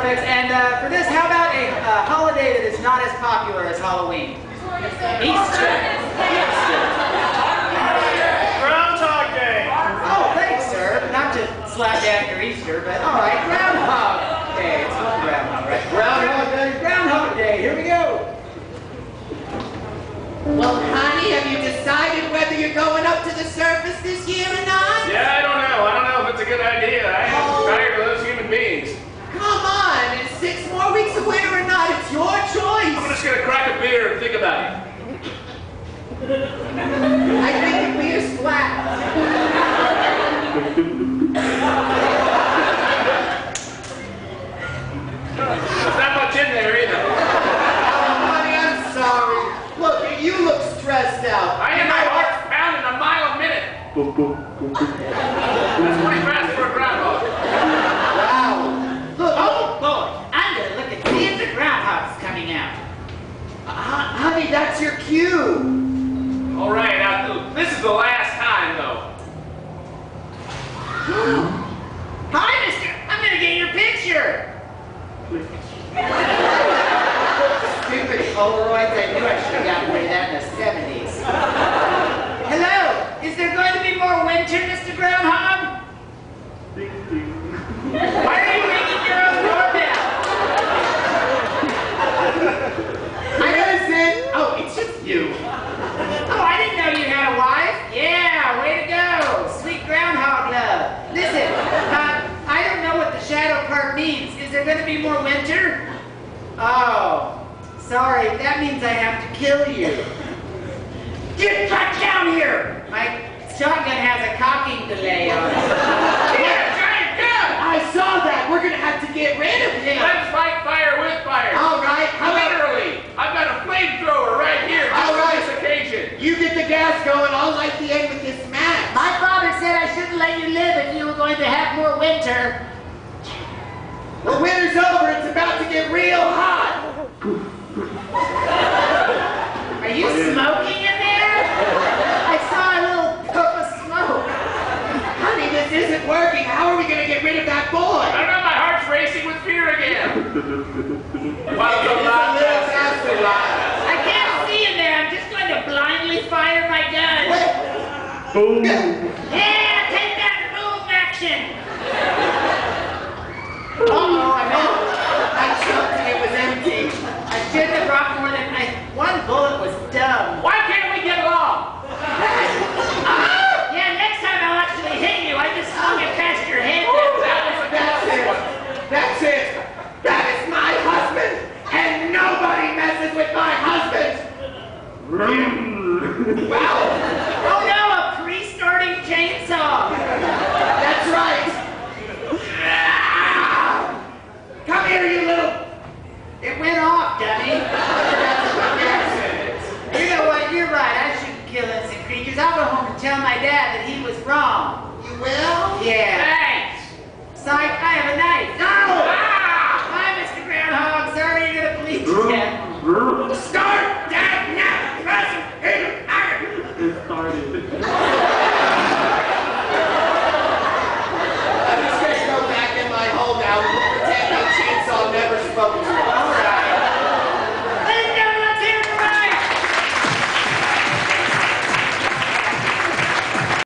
folks. And for this, how about a holiday that is not as popular as Halloween? Easter. Groundhog Day. Oh, thanks, sir. Not to slap after Easter, but all right. Groundhog Day. It's not Groundhog, right? Groundhog Day. Groundhog Day. Here we go. Well, honey, have you decided whether you're going up to the surface this year or not? Yeah, I don't know. I don't know if it's a good idea. I'm tired of those human beings. Come on, it's 6 more weeks away or not. It's your choice. I'm just gonna crack a beer and think about it. I think the beer's flat. There's not much in there either. Oh, honey, I'm sorry. Look, you look stressed out. I am my heart's pounding a mile a minute. That's pretty fast for a groundhog. Wow. Look, Oh, boy. I'm going to look and see if the groundhog's coming out. honey, that's your cue. All right, now, this is the last time, though. Hi, mister. I'm going to get your picture. Stupid Polaroids. I knew I should have gotten rid of that in the 70s. Hello. Is there going to be more winter, Mr. Groundhog? Why are you ringing your own doorbell? Oh, it's just you. Oh, I didn't know you had a wife. Yeah, way to go. Sweet groundhog love. Listen, I don't know what the shadow part means. Is there going to be more winter? Oh, sorry. That means I have to kill you. Get back down here. My shotgun has a cocking delay on it. Yeah, giant gun! I saw that. We're going to have to get rid of him. Let's fight fire with fire. All right. How about Literally, I've got a flamethrower right here just All for right. this occasion. you get the gas going? I'll light the end with this match. My father said I shouldn't let you live if you were going to have more winter. Well, winter's over. It's about to get real hot. Are you smoking in there? I saw a little puff of smoke. Honey, this isn't working. How are we going to get rid of that boy? I don't know, my heart's racing with fear again. Well, It's a little faster, Rod. I can't see in there. I'm just going to blindly fire my gun. Yeah, take that move action. Uh-oh, I jumped and it was empty. I shouldn't have brought more than one bullet was dumb. Why can't we get along? Yeah, next time I'll actually hit you. I just slung it past your head. That's it. That's it. That is my husband, and nobody messes with my husband. Well,